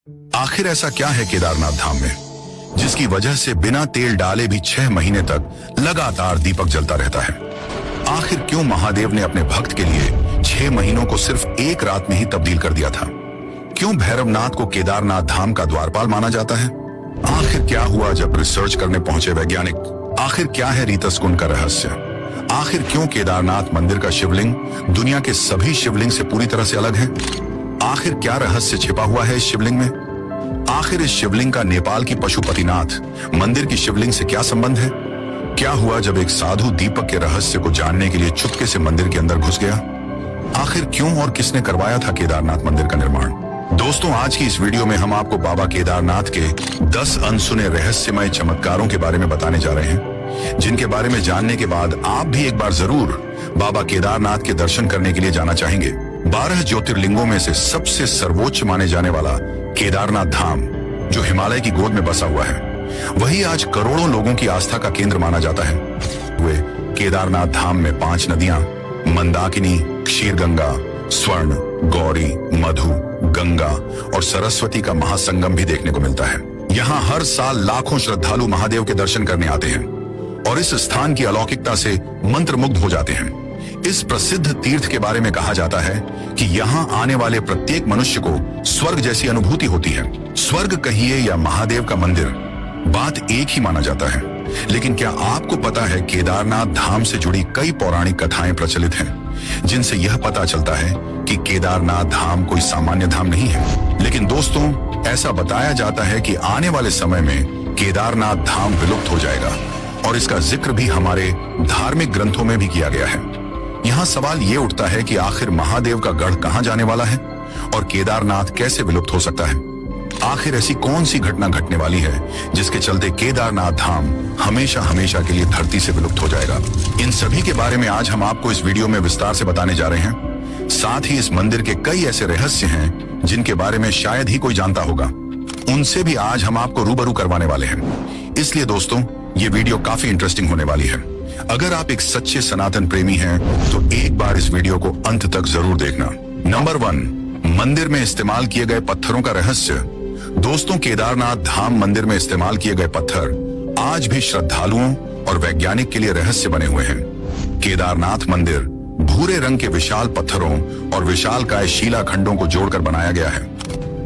आखिर ऐसा क्या है केदारनाथ धाम में जिसकी वजह से बिना तेल डाले भी 6 महीने तक लगातार दीपक जलता रहता है? आखिर क्यों महादेव ने अपने भक्त के लिए 6 महीनों को सिर्फ एक रात में ही तब्दील कर दिया था? क्यों भैरवनाथ को केदारनाथ धाम का द्वारपाल माना जाता है? आखिर क्या हुआ जब रिसर्च करने पहुंचे वैज्ञानिक? आखिर क्या है रीतस कुंड का रहस्य? आखिर क्यों केदारनाथ मंदिर का शिवलिंग दुनिया के सभी शिवलिंग से पूरी तरह से अलग है? आखिर क्या रहस्य छिपा हुआ है इस शिवलिंग में? आखिर इस शिवलिंग का नेपाल की पशुपतिनाथ मंदिर की शिवलिंग से क्या संबंध है? क्या हुआ जब एक साधु दीपक के रहस्य को जानने के लिए चुपके से मंदिर के अंदर घुस गया? आखिर क्यों और किसने करवाया था केदारनाथ मंदिर का निर्माण? दोस्तों, आज की इस वीडियो में हम आपको बाबा केदारनाथ के 10 अनसुने रहस्यमय चमत्कारों के बारे में बताने जा रहे हैं, जिनके बारे में जानने के बाद आप भी एक बार जरूर बाबा केदारनाथ के दर्शन करने के लिए जाना चाहेंगे। 12 ज्योतिर्लिंगों में से सबसे सर्वोच्च माने जाने वाला केदारनाथ धाम, जो हिमालय की गोद में बसा हुआ है, वही आज करोड़ों लोगों की आस्था का केंद्र माना जाता है। वे केदारनाथ धाम में 5 नदियां मंदाकिनी, क्षीरगंगा, स्वर्ण, गौरी, मधु, गंगा और सरस्वती का महासंगम भी देखने को मिलता है। यहाँ हर साल लाखों श्रद्धालु महादेव के दर्शन करने आते हैं और इस स्थान की अलौकिकता से मंत्रमुग्ध हो जाते हैं। इस प्रसिद्ध तीर्थ के बारे में कहा जाता है कि यहाँ आने वाले प्रत्येक मनुष्य को स्वर्ग जैसी अनुभूति होती है। स्वर्ग कहिए या महादेव का मंदिर, बात एक ही माना जाता है। लेकिन क्या आपको पता है केदारनाथ धाम से जुड़ी कई पौराणिक कथाएं प्रचलित हैं, जिनसे यह पता चलता है कि केदारनाथ धाम कोई सामान्य धाम नहीं है। लेकिन दोस्तों, ऐसा बताया जाता है कि आने वाले समय में केदारनाथ धाम विलुप्त हो जाएगा और इसका जिक्र भी हमारे धार्मिक ग्रंथों में भी किया गया है। यहाँ सवाल ये उठता है कि आखिर महादेव का गढ़ कहाँ जाने वाला है और केदारनाथ कैसे विलुप्त हो सकता है? आखिर ऐसी कौन सी घटना घटने वाली है जिसके चलते केदारनाथ धाम हमेशा हमेशा के लिए धरती से विलुप्त हो जाएगा? इन सभी के बारे में आज हम आपको इस वीडियो में विस्तार से बताने जा रहे हैं। साथ ही इस मंदिर के कई ऐसे रहस्य हैं जिनके बारे में शायद ही कोई जानता होगा, उनसे भी आज हम आपको रूबरू करवाने वाले हैं। इसलिए दोस्तों, ये वीडियो काफी इंटरेस्टिंग होने वाली है। अगर आप एक सच्चे सनातन प्रेमी हैं तो एक बार इस वीडियो को अंत तक जरूर देखना। नंबर 1, मंदिर में इस्तेमाल किए गए पत्थरों का रहस्य। दोस्तों, केदारनाथ धाम मंदिर में इस्तेमाल किए गए पत्थर आज भी श्रद्धालुओं और वैज्ञानिक के लिए रहस्य बने हुए हैं। केदारनाथ मंदिर भूरे रंग के विशाल पत्थरों और विशालकाय शिलाखंडों को जोड़कर बनाया गया है।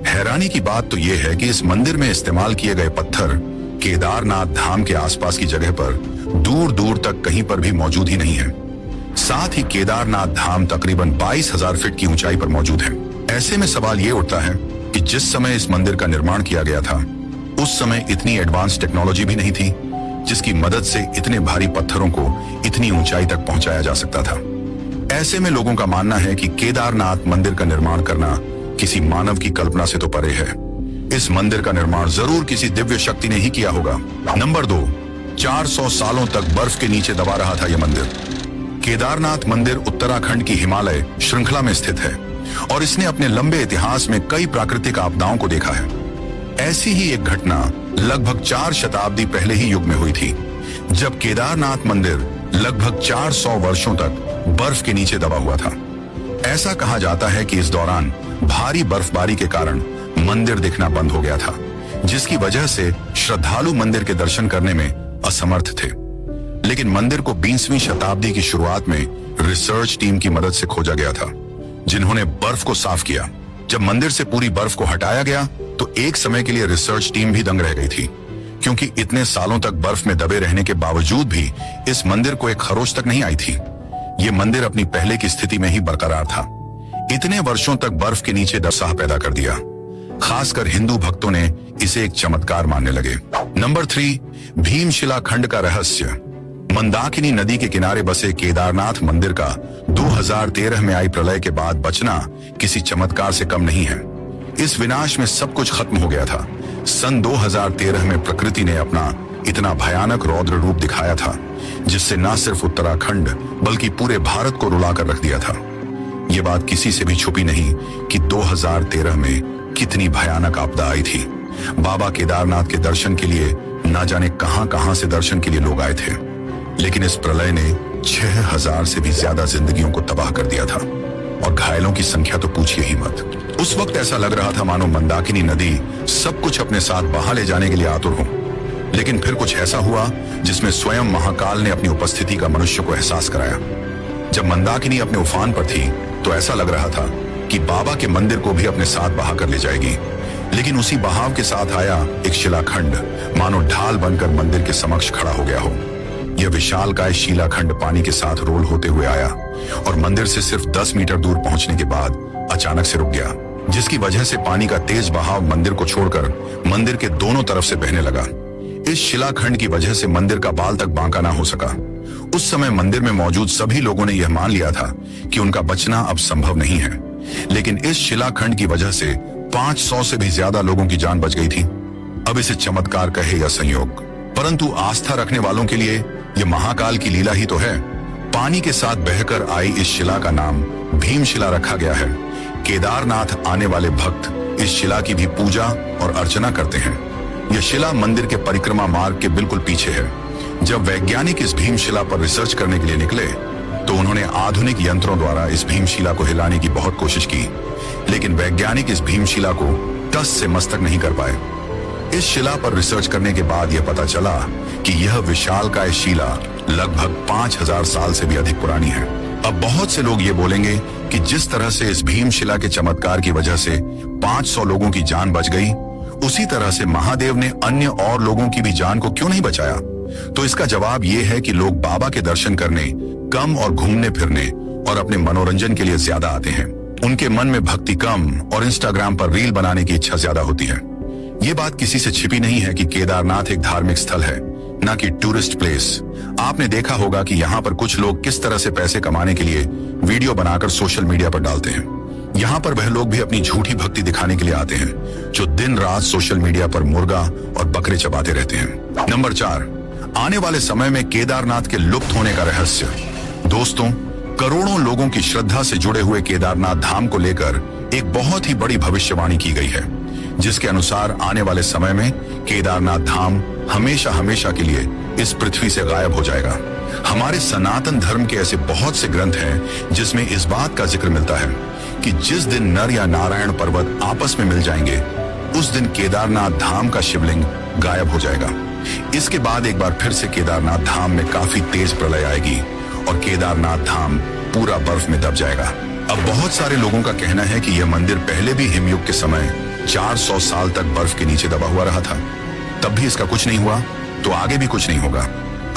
हैरानी की बात तो यह है कि इस मंदिर में इस्तेमाल किए गए पत्थर केदारनाथ धाम के आसपास की जगह पर दूर दूर तक कहीं पर भी मौजूद ही नहीं है। साथ ही केदारनाथ धाम तकरीबन 22,000 फीट की ऊंचाई पर मौजूद है। ऐसे में सवाल ये उठता है कि जिस समय इस मंदिर का निर्माण किया गया था, उस समय इतनी एडवांस टेक्नोलॉजी भी नहीं थी जिसकी मदद से इतने भारी पत्थरों को इतनी ऊंचाई तक पहुंचाया जा सकता था। ऐसे में लोगों का मानना है कि केदारनाथ मंदिर का निर्माण करना किसी मानव की कल्पना से तो परे है। इस मंदिर का निर्माण जरूर किसी दिव्य शक्ति ने ही किया होगा। नंबर 2, 400 सालों तक बर्फ के नीचे दबा रहा था यह मंदिर। केदारनाथ मंदिर उत्तराखंड की हिमालय श्रृंखला में स्थित है और इसने अपने लंबे इतिहास में कई प्राकृतिक आपदाओं को देखा है। ऐसी ही एक घटना लगभग 4 शताब्दी पहले ही युग में हुई थी, जब केदारनाथ मंदिर लगभग 400 वर्षों तक बर्फ के नीचे दबा हुआ था। ऐसा कहा जाता है कि इस दौरान भारी बर्फबारी के कारण मंदिर दिखना बंद हो गया था, जिसकी वजह से श्रद्धालु मंदिर के दर्शन करने में असमर्थ थे। लेकिन मंदिर को 20वीं शताब्दी की शुरुआत में रिसर्च टीम की मदद से खोजा गया था, जिन्होंने बर्फ को साफ किया। जब मंदिर से पूरी बर्फ को हटाया गया तो एक समय के लिए रिसर्च टीम भी दंग रह गई थी, क्योंकि इतने सालों तक बर्फ में दबे रहने के बावजूद भी इस मंदिर को एक खरोच तक नहीं आई थी। ये मंदिर अपनी पहले की स्थिति में ही बरकरार था। इतने वर्षों तक बर्फ के नीचे दसाह पैदा कर दिया। खासकर हिंदू भक्तों ने इसे एक चमत्कार मानने लगे। नंबर 3, भीमशिला खंड का रहस्य। मंदाकिनी नदी के किनारे बसे केदारनाथ मंदिर का 2013 में आई प्रलय के बाद बचना किसी चमत्कार से कम नहीं है। इस विनाश में सब कुछ खत्म हो गया था। सन 2013 में प्रकृति ने अपना इतना भयानक रौद्र रूप दिखाया था, जिससे न सिर्फ उत्तराखंड बल्कि पूरे भारत को रुलाकर रख दिया था। ये बात किसी से भी छुपी नहीं कि 2013 में कितनी भयानक आपदा आई थी। बाबा केदारनाथ के दर्शन के लिए ना जाने कहां से दर्शन के लिए लोग आए थे, लेकिन इस प्रलय ने 6000 से भी ज्यादा जिंदगियों को तबाह कर दिया था और घायलों की संख्या तो पूछिए ही मत। उस वक्त ऐसा लग रहा था मानो मंदाकिनी नदी सब कुछ अपने साथ बहा ले जाने के लिए आतुर हो। लेकिन फिर कुछ ऐसा हुआ जिसमें स्वयं महाकाल ने अपनी उपस्थिति का मनुष्य को एहसास कराया। जब मंदाकिनी अपने उफान पर थी तो ऐसा लग रहा था कि बाबा के मंदिर को भी अपने साथ बहा कर ले जाएगी। लेकिन उसी बहाव के साथ आया एक शिलाखंड, मानो ढाल बनकर मंदिर के समक्ष खड़ा हो गया हो। यह विशालकाय शिलाखंड पानी के साथ रोल होते हुए आया और मंदिर से सिर्फ 10 मीटर दूर पहुंचने के बाद अचानक से रुक गया, जिसकी वजह से पानी का तेज बहाव मंदिर को छोड़कर मंदिर के दोनों तरफ से बहने लगा। इस शिलाखंड की वजह से मंदिर का बाल तक बांका ना हो सका। उस समय मंदिर में मौजूद सभी लोगों ने यह मान लिया था कि उनका बचना अब संभव नहीं है। लेकिन इस शिलाखंड की वजह से 500 से भी ज्यादा लोगों की जान बच गई थी। अब इसे चमत्कार कहे या संयोग, परंतु आस्था रखने वालों के लिए यह महाकाल की लीला ही तो है। पानी के साथ बहकर आई इस शिला का नाम भीमशिला रखा गया है। केदारनाथ आने वाले भक्त इस शिला की भी पूजा और अर्चना करते हैं। यह शिला मंदिर के परिक्रमा मार्ग के बिल्कुल पीछे है। जब वैज्ञानिक इस भीमशिला पर रिसर्च करने के लिए निकले तो उन्होंने आधुनिक यंत्रों द्वारा इस भीमशिला को हिलाने की बहुत कोशिश की, लेकिन वैज्ञानिक इस भीमशिला को टस से मस्तक नहीं कर पाए। इस शिला पर रिसर्च करने के बाद यह पता चला कि यह विशालकाय शिला लगभग 5000 साल से भी अधिक पुरानी है। अब बहुत से लोग ये बोलेंगे कि जिस तरह से इस भीमशिला के चमत्कार की वजह से 500 लोगों की जान बच गई, उसी तरह से महादेव ने अन्य और लोगों की भी जान को क्यों नहीं बचाया? तो इसका जवाब ये है कि लोग बाबा के दर्शन करने कम और घूमने फिरने और अपने मनोरंजन के लिए ज्यादा आते हैं। उनके मन में भक्ति कम और इंस्टाग्राम पर रील बनाने की इच्छा ज्यादा होती है। ये बात किसी से छिपी नहीं है कि केदारनाथ एक धार्मिक स्थल है, न कि टूरिस्ट प्लेस। आपने देखा होगा कि यहाँ पर कुछ लोग किस तरह से पैसे कमाने के लिए वीडियो बनाकर सोशल मीडिया पर डालते हैं। यहाँ पर वह लोग भी अपनी झूठी भक्ति दिखाने के लिए आते हैं, जो दिन रात सोशल मीडिया पर मुर्गा और बकरे चबाते रहते हैं। नंबर 4, आने वाले समय में केदारनाथ के लुप्त होने का रहस्य। दोस्तों, करोड़ों लोगों की श्रद्धा से जुड़े हुए केदारनाथ धाम को लेकर एक बहुत ही बड़ी भविष्यवाणी की गई है, जिसके अनुसार आने वाले समय में केदारनाथ धाम हमेशा हमेशा के लिए इस पृथ्वी से गायब हो जाएगा। हमारे सनातन धर्म के ऐसे बहुत से ग्रंथ हैं जिसमें इस बात का जिक्र मिलता है कि जिस दिन नर या नारायण पर्वत आपस में मिल जाएंगे, उस दिन केदारनाथ धाम का शिवलिंग गायब हो जाएगा। इसके बाद एक बार फिर से केदारनाथ धाम में काफी तेज प्रलय आएगी और केदारनाथ धाम पूरा बर्फ में दब जाएगा। अब बहुत सारे लोगों का कहना है कि यह मंदिर पहले भी हिमयुग के समय 400 साल तक बर्फ के नीचे दबा हुआ रहा था, तब भी इसका कुछ नहीं हुआ, तो आगे भी कुछ नहीं होगा।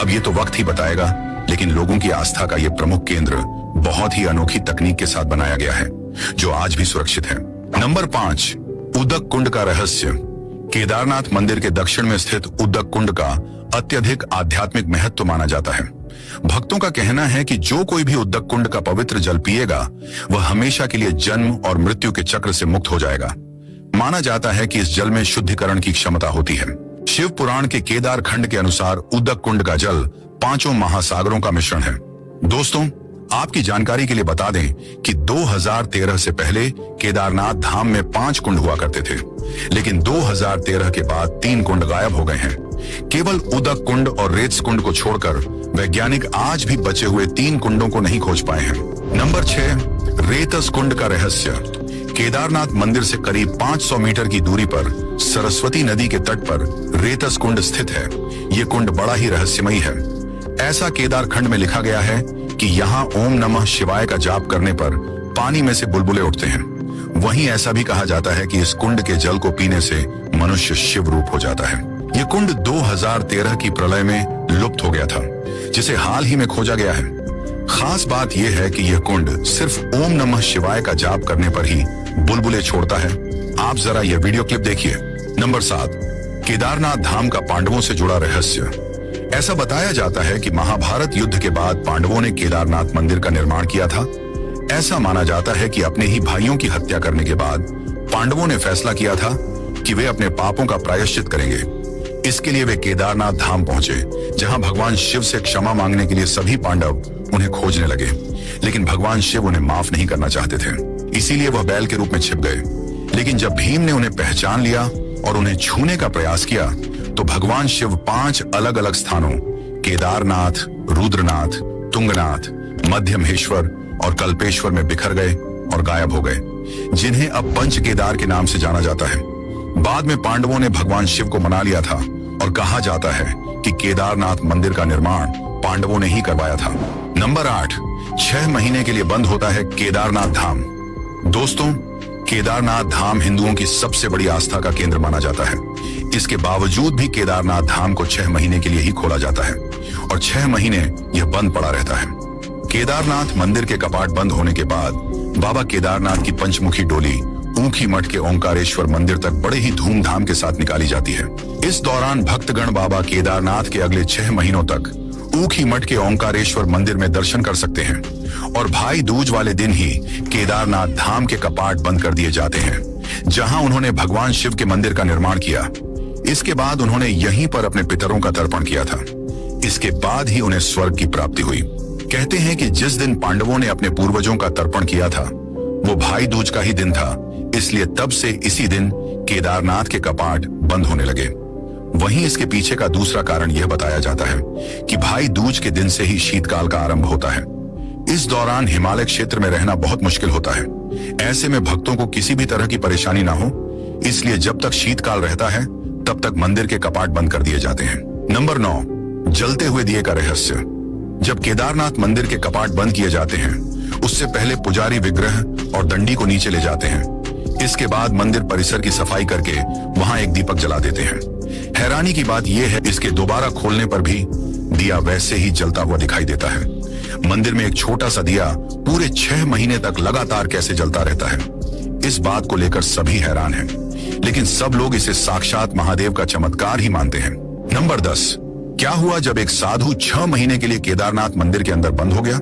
अब ये तो वक्त ही बताएगा, लेकिन लोगों की आस्था का ये प्रमुख केंद्र बहुत ही अनोखी तकनीक के साथ बनाया गया है, जो आज भी सुरक्षित है। नंबर 5, उदक कुंड का रहस्य। केदारनाथ मंदिर के दक्षिण में स्थित उदक कुंड का अत्यधिक आध्यात्मिक महत्व माना जाता है। भक्तों का कहना है कि जो कोई भी उदक कुंड का पवित्र जल पिएगा, वह हमेशा के लिए जन्म और मृत्यु के चक्र से मुक्त हो जाएगा। माना जाता है कि इस जल में शुद्धिकरण की क्षमता होती है। शिव पुराण के केदार खंड के अनुसार उदक कुंड का जल 5 महासागरों का मिश्रण है। दोस्तों, आपकी जानकारी के लिए बता दें कि 2013 से पहले केदारनाथ धाम में 5 कुंड हुआ करते थे, लेकिन 2013 के बाद 3 कुंड गायब हो गए हैं। केवल उदक कुंड और रेत्स कुंड को छोड़कर वैज्ञानिक आज भी बचे हुए 3 कुंडों को नहीं खोज पाए हैं। नंबर 6, रेतस कुंड का रहस्य। केदारनाथ मंदिर से करीब 500 मीटर की दूरी पर सरस्वती नदी के तट पर रेतस कुंड स्थित है। ये कुंड बड़ा ही रहस्यमयी है। ऐसा केदार खंड में लिखा गया है कि यहाँ ओम नमः शिवाय का जाप करने पर पानी में से बुलबुले उठते हैं। वहीं ऐसा भी कहा जाता है कि इस कुंड के जल को पीने से मनुष्य शिव रूप हो जाता है। ये कुंड 2013 की प्रलय में लुप्त हो गया था, जिसे हाल ही में खोजा गया है। खास बात यह है कि यह कुंड सिर्फ ओम नमः शिवाय का जाप करने पर ही बुलबुले छोड़ता है। आप जरा यह वीडियो क्लिप देखिए। नंबर 7, केदारनाथ धाम का पांडवों से जुड़ा रहस्य। ऐसा बताया जाता है कि महाभारत युद्ध के बाद पांडवों ने केदारनाथ मंदिर का निर्माण किया था। ऐसा माना जाता है कि अपने ही भाइयों की हत्या करने के बाद पांडवों ने फैसला किया था कि वे अपने पापों का प्रायश्चित करेंगे। इसके लिए वे केदारनाथ धाम पहुंचे, जहां भगवान शिव से क्षमा मांगने के लिए सभी पांडव उन्हें खोजने लगे, लेकिन भगवान शिव उन्हें माफ नहीं करना चाहते थे। इसीलिए वह बैल के रूप में छिप गए। लेकिन जब भीम ने उन्हें पहचान लिया और उन्हें छूने का प्रयास किया, तो भगवान शिव 5 अलग अलग स्थानों केदारनाथ, रुद्रनाथ, तुंगनाथ, मध्यमहेश्वर और कल्पेश्वर में बिखर गए और गायब हो गए। जिन्हें अब पंच केदार के नाम से जाना जाता है। बाद में पांडवों ने भगवान शिव को मना लिया था और कहा जाता है कि केदारनाथ मंदिर का निर्माण पांडवों ने ही करवाया था। नंबर 8, 6 महीने के लिए बंद होता है केदारनाथ धाम। दोस्तों, केदारनाथ धाम हिंदुओं की सबसे बड़ी आस्था का केंद्र माना जाता है। इसके बावजूद भी केदारनाथ धाम को 6 महीने के लिए ही खोला जाता है और 6 महीने यह बंद पड़ा रहता है। केदारनाथ मंदिर के कपाट बंद होने के बाद बाबा केदारनाथ की पंचमुखी डोली ऊखी मठ के ओंकारेश्वर मंदिर तक बड़े ही धूमधाम के साथ निकाली जाती है। इस दौरान भक्तगण बाबा केदारनाथ के अगले 6 महीनों तक ऊखी मठ के ओंकारेश्वर मंदिर में दर्शन कर सकते हैं और भाई दूज वाले दिन ही केदारनाथ धाम के कपाट बंद कर दिए जाते हैं, जहां उन्होंने भगवान शिव के मंदिर का निर्माण किया। इसके बाद उन्होंने यहीं पर अपने पितरों का तर्पण किया था। इसके बाद ही उन्हें स्वर्ग की प्राप्ति हुई। कहते हैं कि जिस दिन पांडवों ने अपने पूर्वजों का तर्पण किया था वो भाई दूज का ही दिन था, इसलिए तब से इसी दिन केदारनाथ के कपाट बंद होने लगे। वहीं इसके पीछे का दूसरा कारण यह बताया जाता है कि भाई दूज के दिन से ही शीतकाल का आरंभ होता है। इस दौरान हिमालय क्षेत्र में रहना बहुत मुश्किल होता है। ऐसे में भक्तों को किसी भी तरह की परेशानी ना हो, इसलिए जब तक शीतकाल रहता है तब तक मंदिर के कपाट बंद कर दिए जाते हैं। नंबर 9, जलते हुए दिए का रहस्य। जब केदारनाथ मंदिर के कपाट बंद किए जाते हैं उससे पहले पुजारी विग्रह और दंडी को नीचे ले जाते हैं। इसके बाद मंदिर परिसर की सफाई करके वहां एक दीपक जला देते हैं। हैरानी की बात यह है, इसके दोबारा खोलने पर भी दिया वैसे ही जलता हुआ दिखाई देता है। मंदिर में एक छोटा सा दिया पूरे 6 महीने तक लगातार कैसे जलता रहता है, इस बात को लेकर सभी हैरान हैं, लेकिन सब लोग इसे साक्षात महादेव का चमत्कार ही मानते हैं। नंबर 10, क्या हुआ जब एक साधु 6 महीने के लिए केदारनाथ मंदिर के अंदर बंद हो गया।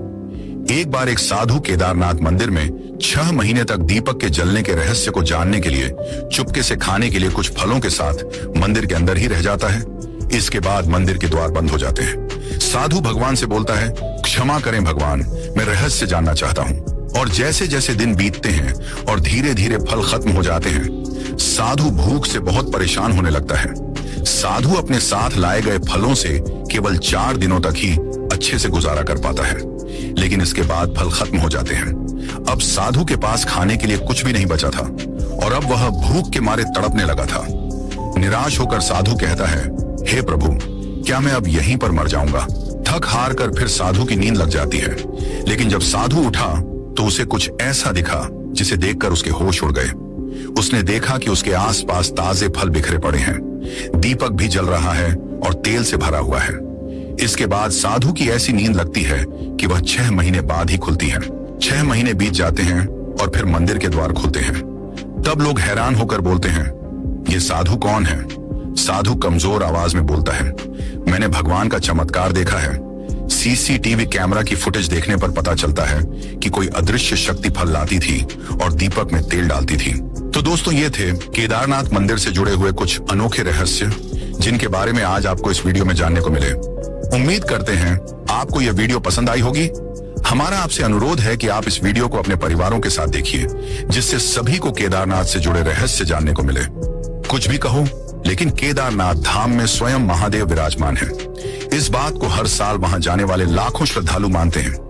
एक बार एक साधु केदारनाथ मंदिर में 6 महीने तक दीपक के जलने के रहस्य को जानने के लिए चुपके से खाने के लिए कुछ फलों के साथ मंदिर के अंदर ही रह जाता है। इसके बाद मंदिर के द्वार बंद हो जाते हैं। साधु भगवान से बोलता है, क्षमा करें भगवान, मैं रहस्य जानना चाहता हूँ। और जैसे जैसे दिन बीतते हैं और धीरे धीरे फल खत्म हो जाते हैं, साधु भूख से बहुत परेशान होने लगता है। साधु अपने साथ लाए गए फलों से केवल 4 दिनों तक ही अच्छे से गुजारा कर पाता है, लेकिन इसके बाद फल खत्म हो जाते हैं। अब साधु के पास खाने के लिए कुछ भी नहीं बचा था और अब वह भूख के मारे तड़पने लगा था। निराश होकर साधु कहता है, हे प्रभु, क्या मैं अब यहीं पर मर जाऊंगा। थक हार कर फिर साधु की नींद लग जाती है, लेकिन जब साधु उठा तो उसे कुछ ऐसा दिखा जिसे देखकर उसके होश उड़ गए। उसने देखा कि उसके आसपास ताजे फल बिखरे पड़े हैं, दीपक भी जल रहा है और तेल से भरा हुआ है। इसके बाद साधु की ऐसी नींद लगती है कि वह 6 महीने बाद ही खुलती है। 6 महीने बीत जाते हैं और फिर मंदिर के द्वार खुलते हैं। तब लोग हैरान होकर बोलते हैं, ये साधु कौन है। साधु कमजोर आवाज में बोलता है, मैंने भगवान का चमत्कार देखा है। सीसीटीवी कैमरा की फुटेज देखने पर पता चलता है कि कोई अदृश्य शक्ति फल लाती थी और दीपक में तेल डालती थी। तो दोस्तों, ये थे केदारनाथ मंदिर से जुड़े हुए कुछ अनोखे रहस्य जिनके बारे में आज आपको इस वीडियो में जानने को मिले। उम्मीद करते हैं आपको यह वीडियो पसंद आई होगी। हमारा आपसे अनुरोध है कि आप इस वीडियो को अपने परिवारों के साथ देखिए, जिससे सभी को केदारनाथ से जुड़े रहस्य जानने को मिले। कुछ भी कहो, लेकिन केदारनाथ धाम में स्वयं महादेव विराजमान है। इस बात को हर साल वहां जाने वाले लाखों श्रद्धालु मानते हैं।